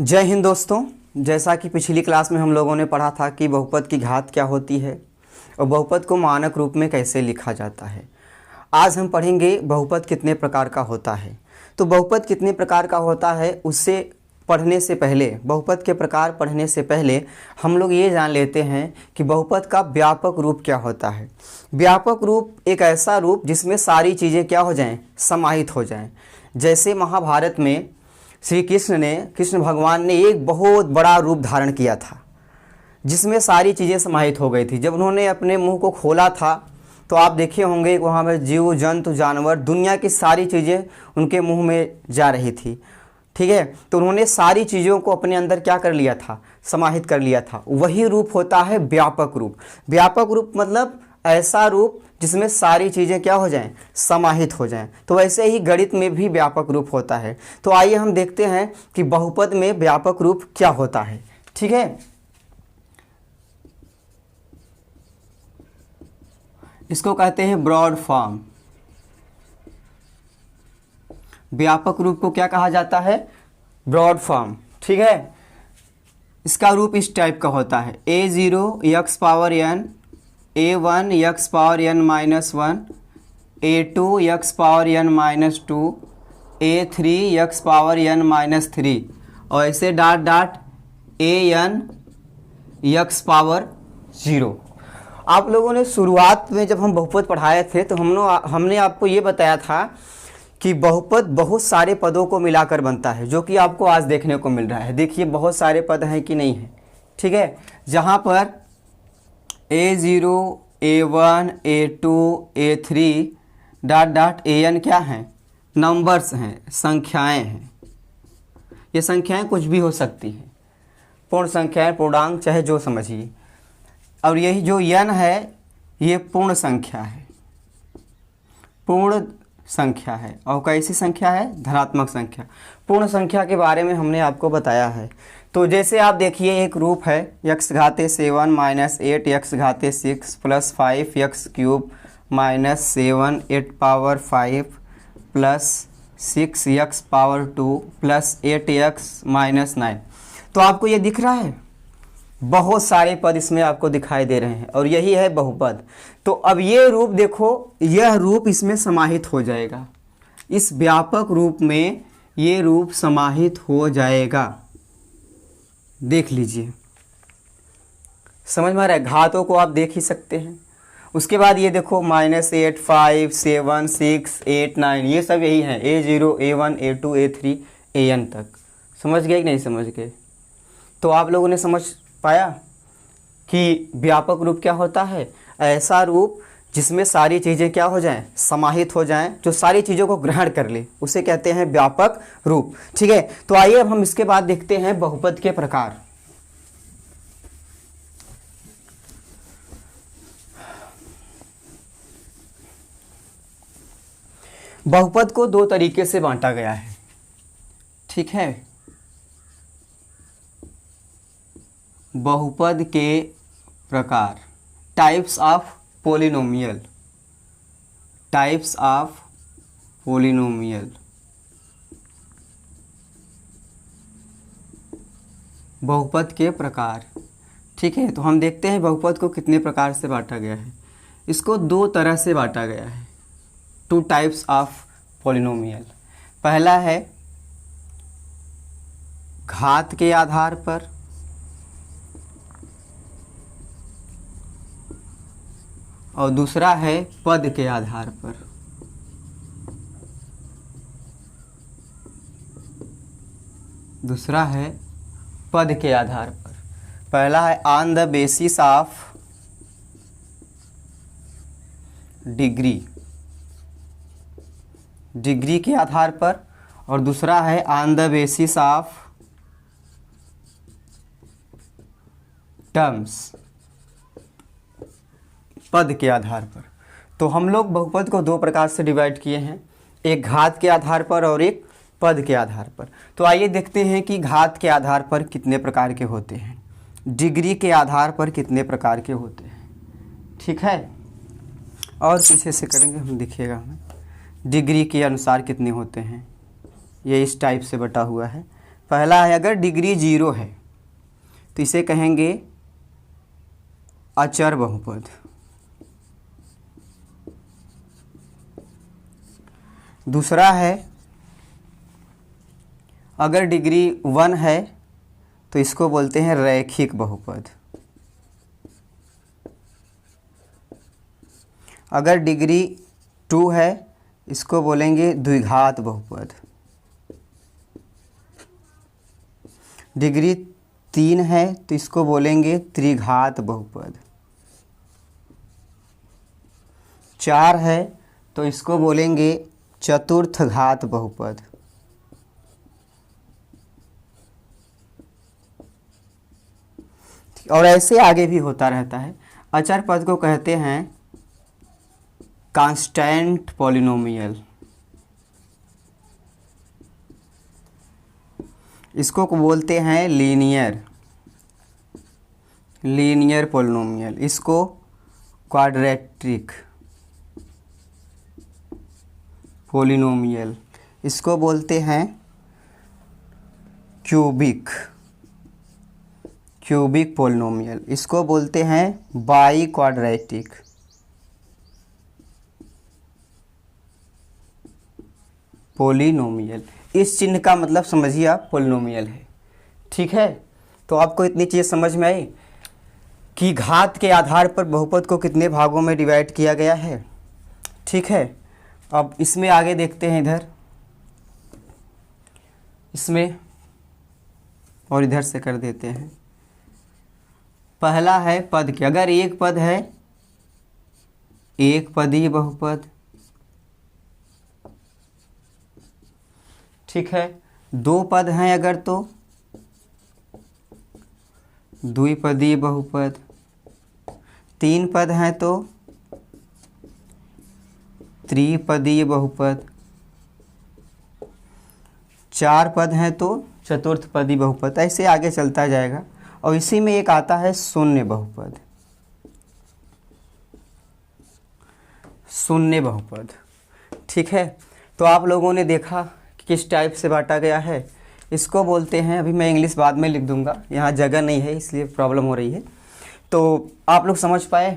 जय हिंद दोस्तों। जैसा कि पिछली क्लास में हम लोगों ने पढ़ा था कि बहुपद की घात क्या होती है और बहुपद को मानक रूप में कैसे लिखा जाता है। आज हम पढ़ेंगे बहुपद कितने प्रकार का होता है। तो बहुपद कितने प्रकार का होता है उससे पढ़ने से पहले, बहुपद के प्रकार पढ़ने से पहले हम लोग ये जान लेते हैं कि बहुपद का व्यापक रूप क्या होता है। व्यापक रूप एक ऐसा रूप जिसमें सारी चीज़ें क्या हो जाएं, समाहित हो जाएं। जैसे महाभारत में कृष्ण भगवान ने एक बहुत बड़ा रूप धारण किया था जिसमें सारी चीज़ें समाहित हो गई थी। जब उन्होंने अपने मुंह को खोला था तो आप देखे होंगे वहाँ पर जीव जंतु जानवर दुनिया की सारी चीज़ें उनके मुंह में जा रही थी। ठीक है, तो उन्होंने सारी चीज़ों को अपने अंदर क्या कर लिया था, समाहित कर लिया था। वही रूप होता है व्यापक रूप। व्यापक रूप मतलब ऐसा रूप जिसमें सारी चीज़ें क्या हो जाएं, समाहित हो जाएं। तो वैसे ही गणित में भी व्यापक रूप होता है। तो आइए हम देखते हैं कि बहुपद में व्यापक रूप क्या होता है। ठीक है, इसको कहते हैं ब्रॉड फॉर्म। व्यापक रूप को क्या कहा जाता है, ब्रॉड फॉर्म। ठीक है, इसका रूप इस टाइप का होता है a0 x power n, a1 x power n minus 1, a2 x power n minus 2, a3 x power n minus 3 और ऐसे dot dot an x power 0। आप लोगों ने शुरुआत में जब हम बहुपद पढ़ाए थे तो हमने आपको ये बताया था कि बहुपद बहुत सारे पदों को मिलाकर बनता है, जो कि आपको आज देखने को मिल रहा है। देखिए बहुत सारे पद हैं कि नहीं है। ठीक है, जहाँ पर a0 a1 a2 a3 dot dot an क्या हैं, नंबर्स हैं, संख्याएं हैं। ये संख्याएं कुछ भी हो सकती हैं, पूर्ण संख्याएं, पूर्णांक, चाहे जो समझिए। और यही जो n है ये पूर्ण संख्या है, पूर्ण संख्या है। और कैसी संख्या है, धनात्मक संख्या। पूर्ण संख्या के बारे में हमने आपको बताया है। तो जैसे आप देखिए एक रूप है x घाते 7 minus 8 x घाते 6 plus 5 x cube minus 7 8 power 5 plus 6 x power 2 plus 8 x minus 9। तो आपको ये दिख रहा है, बहुत सारे पद इसमें आपको दिखाई दे रहे हैं और यही है बहुपद। तो अब ये रूप देखो, यह रूप इसमें समाहित हो जाएगा। इस व्यापक रूप में ये रूप समाहित हो जाएगा। देख लीजिए, समझ में आ रहा है। घातों को आप देख ही सकते हैं। उसके बाद ये देखो -8 5 7 6 8 9 ये सब यही है, a0 a1 a2 a3 an तक। समझ गए कि नहीं समझ गए? तो आप लोगों ने समझ पाया कि व्यापक रूप क्या होता है, ऐसा रूप जिसमें सारी चीज़ें क्या हो जाएं, समाहित हो जाएं, जो सारी चीज़ों को ग्रहण कर ले, उसे कहते हैं व्यापक रूप। ठीक है, तो आइए अब हम इसके बाद देखते हैं बहुपद के प्रकार। बहुपद को दो तरीके से बांटा गया है। ठीक है, बहुपद के प्रकार, types of polynomial, types of polynomial. बहुपद के प्रकार। ठीक है, तो हम देखते हैं बहुपद को कितने प्रकार से बांटा गया है। इसको दो तरह से बांटा गया है, 2 टाइप्स ऑफ पोलिनोमियल। पहला है घात के आधार पर, और दूसरा है पद के आधार पर। दूसरा है पद के आधार पर। पहला है on the basis of degree, degree के आधार पर, और दूसरा है on the basis of terms, पद के आधार पर। तो हम लोग बहुपद को दो प्रकार से डिवाइड किए हैं, एक घात के आधार पर और एक पद के आधार पर। तो आइए देखते हैं कि घात के आधार पर कितने प्रकार के होते हैं, डिग्री के आधार पर कितने प्रकार के होते हैं। ठीक है, और पीछे से करेंगे हम, दिखेगा हमें डिग्री के अनुसार कितने होते हैं। ये इस टाइप से बटा हुआ है। पहला है अगर डिग्री 0 है तो इसे कहेंगे अचर बहुपद। दूसरा है अगर डिग्री 1 है तो इसको बोलते हैं रैखिक बहुपद। अगर डिग्री 2 है इसको बोलेंगे द्विघात बहुपद। डिग्री 3 है तो इसको बोलेंगे त्रिघात बहुपद। 4 है तो इसको बोलेंगे चतुर्थ घात बहुपद। और ऐसे आगे भी होता रहता है। अचर पद को कहते हैं कांस्टेंट पॉलिनोमियल। इसको बोलते हैं लीनियर पॉलिनोमियल। इसको क्वाड्रेटिक पॉलिनोमियल। इसको बोलते हैं क्यूबिक पॉलिनोमियल। इसको बोलते हैं बाई क्वाड्रेटिक। पॉलिनोमियल, इस चिन्ह का मतलब समझिए आप पॉलिनोमियल है। ठीक है, तो आपको इतनी चीज़ समझ में आई कि घात के आधार पर बहुपद को कितने भागों में डिवाइड किया गया है। ठीक है, अब इसमें आगे देखते हैं इधर, इसमें और इधर से कर देते हैं। पहला है पद के, अगर एक पद है एक पदीय बहुपद। ठीक है, 2 पद हैं अगर तो द्विपदीय बहुपद। 3 पद हैं तो त्रिपदीय बहुपद। 4 पद हैं तो चतुर्थपदी बहुपद। ऐसे आगे चलता जाएगा। और इसी में एक आता है शून्य बहुपद। ठीक है, तो आप लोगों ने देखा कि किस टाइप से बांटा गया है। इसको बोलते हैं, अभी मैं इंग्लिश बाद में लिख दूंगा, यहाँ जगह नहीं है इसलिए प्रॉब्लम हो रही है। तो आप लोग समझ पाए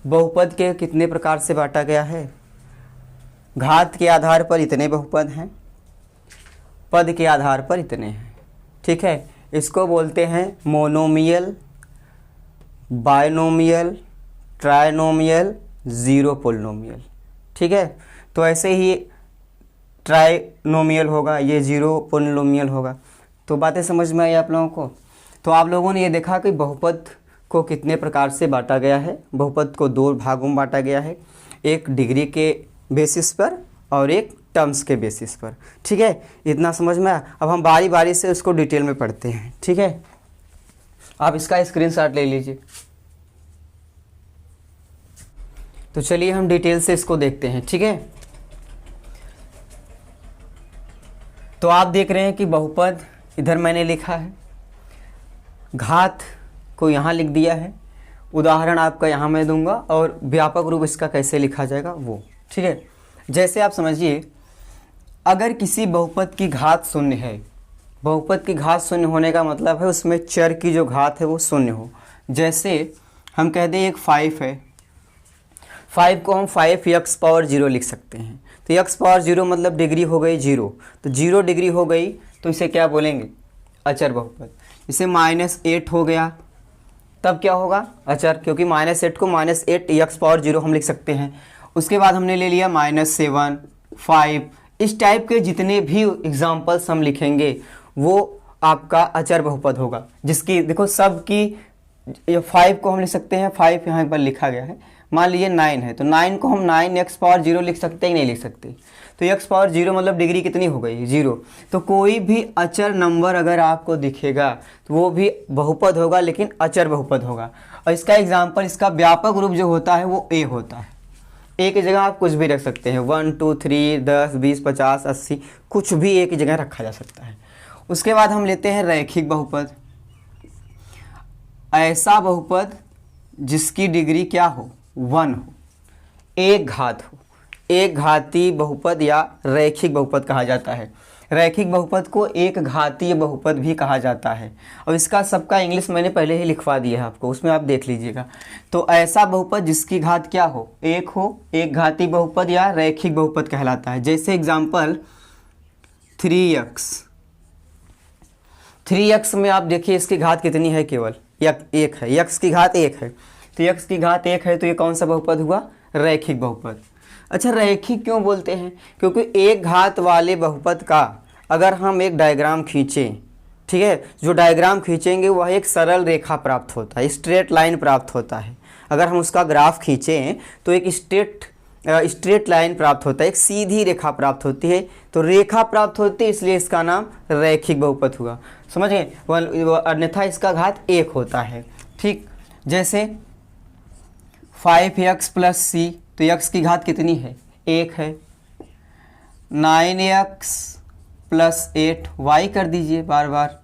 बहुपद के कितने प्रकार से बांटा गया है। घात के आधार पर इतने बहुपद हैं, पद के आधार पर इतने हैं। ठीक है, इसको बोलते हैं monomial, binomial, trinomial, zero polynomial. ठीक है, तो ऐसे ही ट्राइनोमियल होगा, ये ज़ीरो पोलिनोमियल होगा। तो बातें समझ में आई आप लोगों को। तो आप लोगों ने ये देखा कि बहुपद को कितने प्रकार से बांटा गया है। बहुपद को 2 भागों में बांटा गया है, एक डिग्री के बेसिस पर और एक टर्म्स के बेसिस पर। ठीक है, इतना समझ में आया। अब हम बारी बारी से उसको डिटेल में पढ़ते हैं। ठीक है, आप इसका स्क्रीनशॉट ले लीजिए। तो चलिए हम डिटेल से इसको देखते हैं। ठीक है, तो आप देख रहे हैं कि बहुपद इधर मैंने लिखा है, घात को यहाँ लिख दिया है। उदाहरण आपका यहाँ मैं दूंगा और व्यापक रूप इसका कैसे लिखा जाएगा वो। ठीक है, जैसे आप समझिए अगर किसी बहुपद की घात 0 है, बहुपद की घात 0 होने का मतलब है उसमें चर की जो घात है वो 0 हो। जैसे हम कह दें एक 5 है, 5 को हम 5x⁻0 लिख सकते हैं। तो x⁻0 मतलब डिग्री हो गई 0, तो 0 डिग्री हो गई तो इसे क्या बोलेंगे, अचर बहुपद। इसे -8 हो गया तब क्या होगा, अचर, क्योंकि -8 को -8x⁻0 हम लिख सकते हैं। उसके बाद हमने ले लिया -7, 5, इस टाइप के जितने भी एग्जाम्पल्स हम लिखेंगे वो आपका अचर बहुपद होगा। जिसकी देखो सब की 5 को हम लिख सकते हैं, 5 यहाँ पर लिखा गया है। मान लीजिए 9 है तो 9 को हम 9x⁻0 लिख सकते हैं, नहीं लिख सकते। तो x⁻0 मतलब डिग्री कितनी हो गई, 0। तो कोई भी अचर नंबर अगर आपको दिखेगा तो वो भी बहुपद होगा, लेकिन अचर बहुपद होगा। और इसका एग्जाम्पल, इसका व्यापक रूप जो होता है वो a होता है। एक ही जगह आप कुछ भी रख सकते हैं, 1 2 3 10 20 50 80, कुछ भी एक ही जगह रखा जा सकता है। उसके बाद हम लेते हैं रैखिक बहुपद। ऐसा बहुपद जिसकी डिग्री क्या हो, 1 हो, एक घात हो, एक घाती बहुपद या रैखिक बहुपद कहा जाता है। रैखिक बहुपद को एक घातीय बहुपद भी कहा जाता है। और इसका सबका इंग्लिश मैंने पहले ही लिखवा दिया है आपको, उसमें आप देख लीजिएगा। तो ऐसा बहुपद जिसकी घात क्या हो, एक घातीय बहुपद या रैखिक बहुपद कहलाता है। जैसे एग्जाम्पल 3x, 3x में आप देखिए इसकी घात कितनी है, केवल एक है, x की घात 1 है। तो x की घात 1 है तो ये कौन सा बहुपद हुआ, रैखिक बहुपद। अच्छा, रैखिक क्यों बोलते हैं, क्योंकि एक घात वाले बहुपद का अगर हम एक डायग्राम खींचें, ठीक है, जो डायग्राम खींचेंगे वह एक सरल रेखा प्राप्त होता है, स्ट्रेट लाइन प्राप्त होता है। अगर हम उसका ग्राफ खींचें तो एक स्ट्रेट लाइन प्राप्त होता है, एक सीधी रेखा प्राप्त होती है। तो रेखा प्राप्त होती है इसलिए इसका नाम रैखिक बहुपद हुआ, समझ गए। अन्यथा इसका घात 1 होता है। ठीक, जैसे 5x प्लस c, तो x की घात कितनी है, 1 है। 9x प्लस 8 y कर दीजिए बार बार।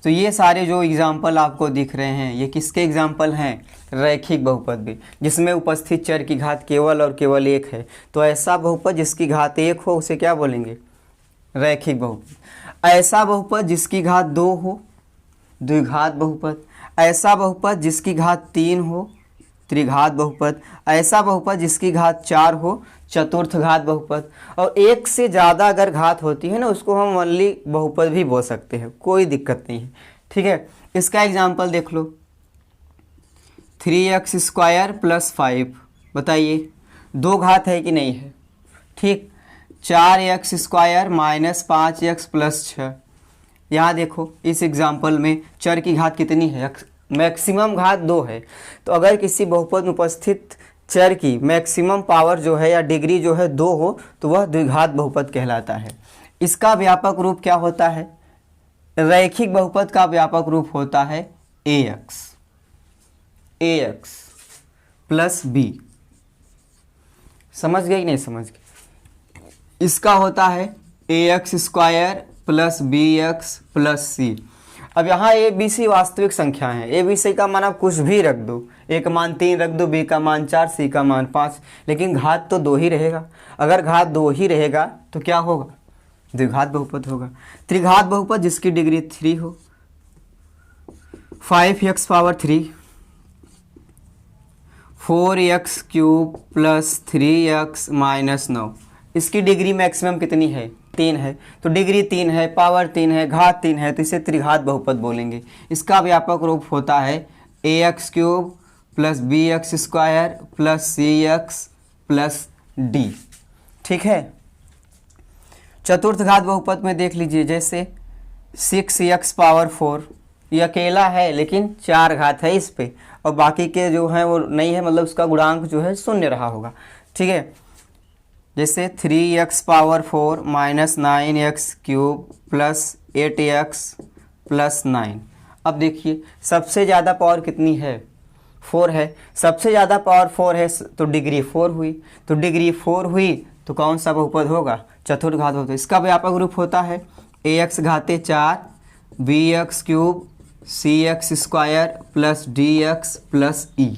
तो ये सारे जो एग्जाम्पल आपको दिख रहे हैं ये किसके एग्जाम्पल हैं, रैखिक बहुपद भी, जिसमें उपस्थित चर की घात केवल और केवल 1 है। तो ऐसा बहुपद जिसकी घात 1 हो उसे क्या बोलेंगे, रैखिक बहुपद। ऐसा बहुपद जिसकी घात 2 हो, द्विघात बहुपद। ऐसा बहुपद जिसकी घात 3 हो, त्रिघात बहुपद। ऐसा बहुपद जिसकी घात 4 हो, चतुर्थ घात बहुपद। और एक से ज़्यादा अगर घात होती है ना, उसको हम वनली बहुपद भी बोल सकते हैं, कोई दिक्कत नहीं है। ठीक है, इसका एग्जाम्पल देख लो, 3x स्क्वायर प्लस 5, बताइए 2 घात है कि नहीं है। ठीक, 4x square minus 5x plus 6। यहाँ देखो इस एग्जाम्पल में चर की घात कितनी है, मैक्सिमम घात 2 है। तो अगर किसी बहुपद में उपस्थित चर की मैक्सिमम पावर जो है या डिग्री जो है 2 हो तो वह द्विघात बहुपद कहलाता है। इसका व्यापक रूप क्या होता है, रैखिक बहुपद का व्यापक रूप होता है ax प्लस b। समझ गए कि नहीं समझ गए। इसका होता है ax square plus bx plus c। अब यहाँ ए बी सी वास्तविक संख्या है, ए बी सी का मान आप कुछ भी रख दो, ए का मान 3 रख दो, बी का मान 4, सी का मान 5, लेकिन घात तो 2 ही रहेगा। अगर घात 2 ही रहेगा तो क्या होगा, द्विघात बहुपद होगा। त्रिघात बहुपद जिसकी डिग्री 3 हो, 5x power 3, 4x cube plus 3x minus 9। इसकी डिग्री मैक्सिमम कितनी है, 3 है। तो डिग्री 3 है, पावर 3 है, घात 3 है, तो इसे त्रिघात बहुपद बोलेंगे। इसका व्यापक रूप होता है ax cube plus bx square plus cx plus d। ठीक है, चतुर्थ घात बहुपद में देख लीजिए, जैसे 6x पावर 4, ये अकेला है लेकिन 4 घात है इस पे, और बाकी के जो हैं वो नहीं है, मतलब उसका गुणांक जो है शून्य रहा होगा। ठीक है, जैसे 3x power 4 minus 9x cube plus 8x plus 9। अब देखिए सबसे ज़्यादा पावर कितनी है, 4 है। सबसे ज़्यादा पावर 4 है तो डिग्री 4 हुई, तो डिग्री 4 हुई तो कौन सा बहुपद होगा, चतुर्थ घात बहुपद। इसका व्यापक रूप होता है ax घाते 4 bx cube cx square plus dx plus e।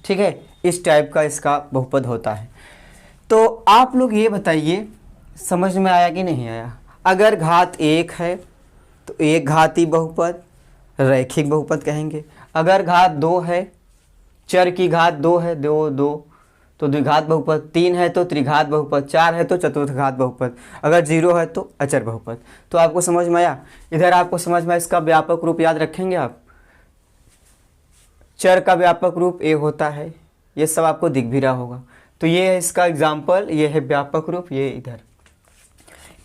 ठीक है, इस टाइप का इसका बहुपद होता है। तो आप लोग ये बताइए समझ में आया कि नहीं आया। अगर घात 1 है तो एक घाती बहुपद, रैखिक बहुपद कहेंगे। अगर घात 2 है, चर की घात 2 है, 2 तो द्विघात बहुपद। 3 है तो त्रिघात बहुपद। 4 है तो चतुर्थ घात बहुपद। अगर 0 है तो अचर बहुपद। तो आपको समझ में आया। इधर आपको समझ में आया, इसका व्यापक रूप याद रखेंगे आप। चर का व्यापक रूप ए होता है, ये सब आपको दिख भी रहा होगा। तो ये है इसका एग्जाम्पल, ये है व्यापक रूप, ये इधर।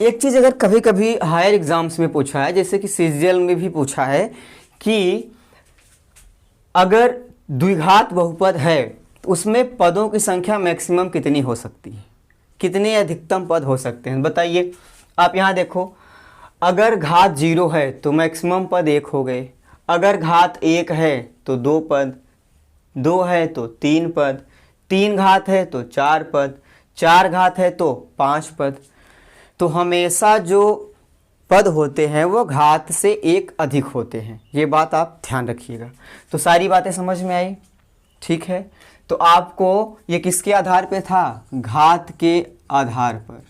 एक चीज़ अगर कभी कभी हायर एग्जाम्स में पूछा है, जैसे कि सीजीएल में भी पूछा है कि अगर द्विघात बहुपद है तो उसमें पदों की संख्या मैक्सिमम कितनी हो सकती है, कितने अधिकतम पद हो सकते हैं, बताइए। आप यहाँ देखो, अगर घात 0 है तो मैक्सिमम पद 1 हो गए। अगर घात 1 है तो 2 पद, 2 है तो 3 पद, 3 घात है तो 4 पद, 4 घात है तो 5 पद। तो हमेशा जो पद होते हैं वो घात से 1 अधिक होते हैं, ये बात आप ध्यान रखिएगा। तो सारी बातें समझ में आई, ठीक है। तो आपको ये किसके आधार पे था, घात के आधार पर।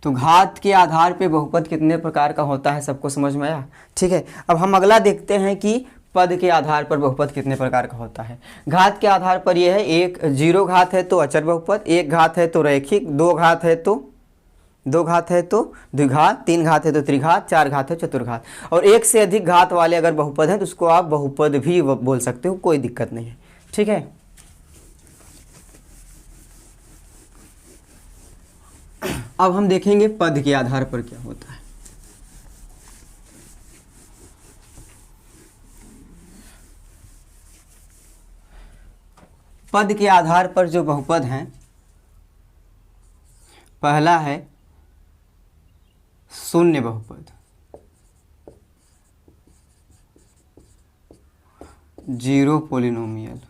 तो घात के आधार पे बहुपद कितने प्रकार का होता है, सबको समझ में आया? ठीक है, अब हम अगला देखते हैं कि पद के आधार पर बहुपद कितने प्रकार का होता है। घात के आधार पर यह है, एक 0 घात है तो अचर बहुपद, 1 घात है तो रैखिक, 2 घात है तो द्विघात, 3 घात है तो त्रिघात, 4 घात है चतुर्घात। और एक से अधिक घात वाले अगर बहुपद हैं तो उसको आप बहुपद भी बोल सकते हो, कोई दिक्कत नहीं है। ठीक है, अब हम देखेंगे पद के आधार पर क्या होता है। पद के आधार पर जो बहुपद हैं, पहला है शून्य बहुपद, जीरो पोलिनोमियल।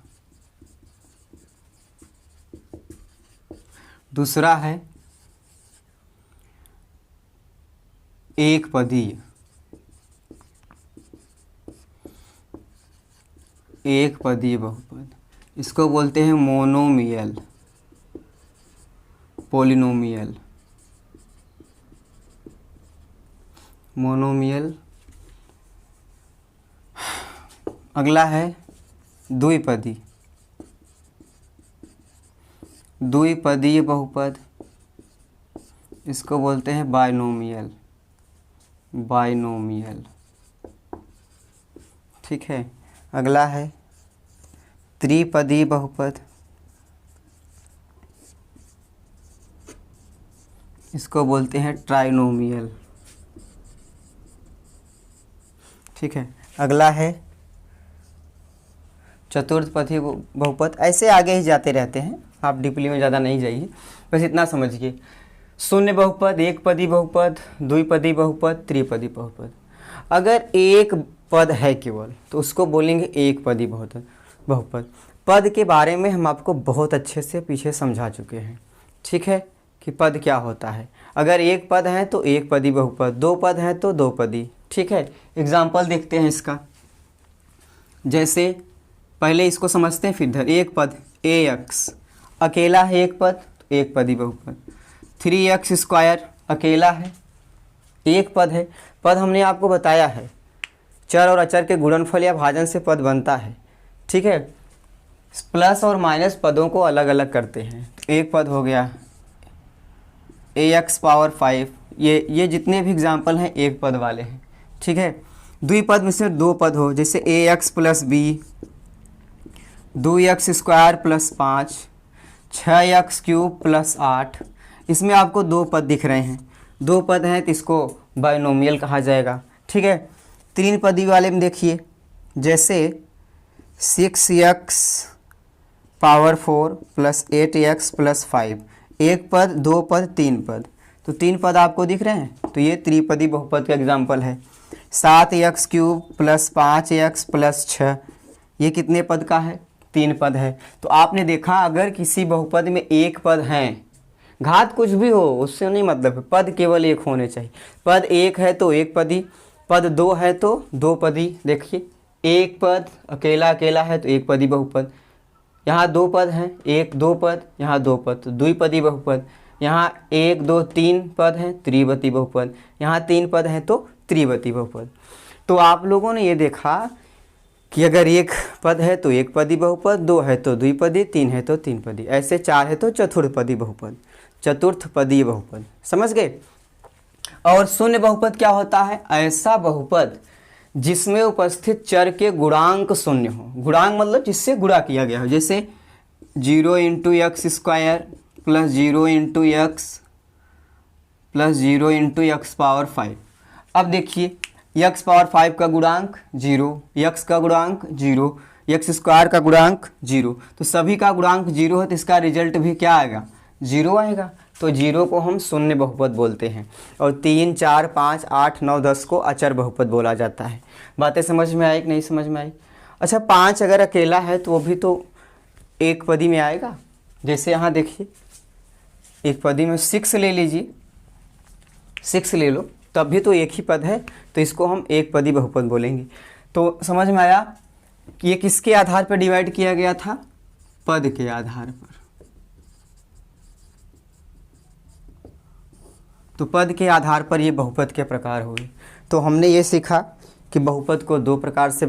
दूसरा है एक पदीय, बहुपद, इसको बोलते हैं मोनोमियल, पोलिनोमियल, मोनोमियल। अगला है द्विपदीय बहुपद, इसको बोलते हैं बाइनोमियल। ठीक है, अगला है त्रिपदीय बहुपद, इसको बोलते हैं ट्राइनोमियल। ठीक है, अगला है चतुर्थपदीय बहुपद। ऐसे आगे ही जाते रहते हैं, आप डीपली में ज़्यादा नहीं जाइए, बस इतना समझिए। शून्य बहुपद, एक पदी बहुपद, द्विपदी बहुपद, त्रिपदी बहुपद। अगर एक पद है केवल तो उसको बोलेंगे एक पदी बहुपद। पद के बारे में हम आपको बहुत अच्छे से पीछे समझा चुके हैं। ठीक है, कि पद क्या होता है। अगर एक पद है तो एक पदी बहुपद, दो पद है तो दो पदी। ठीक है, एग्जाम्पल देखते हैं इसका। जैसे पहले इसको समझते हैं, फिर इधर एक पद ax अकेला है, एक पद तो एक पदी बहुपद। 3x² अकेला है, एक पद है। पद हमने आपको बताया है, चर और अचर के गुणनफल या भाजन से पद बनता है। ठीक है, प्लस और माइनस पदों को अलग अलग करते हैं। एक पद हो गया ax⁵, ये जितने भी एग्जाम्पल हैं एक पद वाले हैं। ठीक है, द्विपद में से दो पद हो, जैसे ax + b, 2x² + 5, 6x³ + 8। इसमें आपको दो पद दिख रहे हैं, दो पद हैं तो इसको बाइनोमियल कहा जाएगा। ठीक है, तीन पदी वाले में देखिए, जैसे 6x⁴ + 8x + 5, एक पद, दो पद, तीन पद, तो तीन पद आपको दिख रहे हैं, तो ये त्रिपदी बहुपद का एग्जाम्पल है। 7x³ + 5x + 6, ये कितने पद का है? तीन पद है। तो आपने देखा, अगर किसी बहुपद में एक पद हैं, घात कुछ भी हो उससे नहीं मतलब है, पद केवल एक होने चाहिए। पद एक है तो एक पदी, पद दो है तो दो पदी। देखिए, एक पद अकेला है तो एक पदी बहुपद, यहाँ दो पद हैं, एक दो पद, यहाँ दो पद तो द्विपदी बहुपद। यहाँ एक दो तीन पद हैं, त्रिपदी बहुपद। यहाँ तीन पद हैं तो त्रिपदी बहुपद। तो आप लोगों ने ये देखा कि अगर एक पद है तो एक पदी बहुपद, दो है तो द्विपदी, तीन है तो तीन पदी, ऐसे चार है तो चतुर्थपदी बहुपद, चतुर्थपदीय बहुपद। समझ गए? और शून्य बहुपद क्या होता है? ऐसा बहुपद जिसमें उपस्थित चर के गुणांक शून्य हो। गुणांक मतलब जिससे गुणा किया गया हो, जैसे 0 × x² + 0 × x + 0 × x⁵। अब देखिए, x⁵ का गुणांक 0, x का गुणांक 0, x² का गुणांक 0, तो सभी का गुणांक 0 है तो इसका रिजल्ट भी क्या आएगा? 0 आएगा। तो 0 को हम शून्य बहुपद बोलते हैं। और 3, 4, 5, 8, 9, 10 को अचर बहुपद बोला जाता है। बातें समझ में आई कि नहीं समझ में आई? अच्छा, 5 अगर अकेला है तो वो भी तो एक पदी में आएगा। जैसे यहाँ देखिए, एक पदी में 6 ले लीजिए, 6 ले लो, तब भी तो एक ही पद है, तो इसको हम एक पदी बहुपद बोलेंगे। तो समझ में आया कि ये किसके आधार पर डिवाइड किया गया था? पद के आधार पर। तो पद के आधार पर ये बहुपद के प्रकार हुए। तो हमने ये सीखा कि बहुपद को दो प्रकार से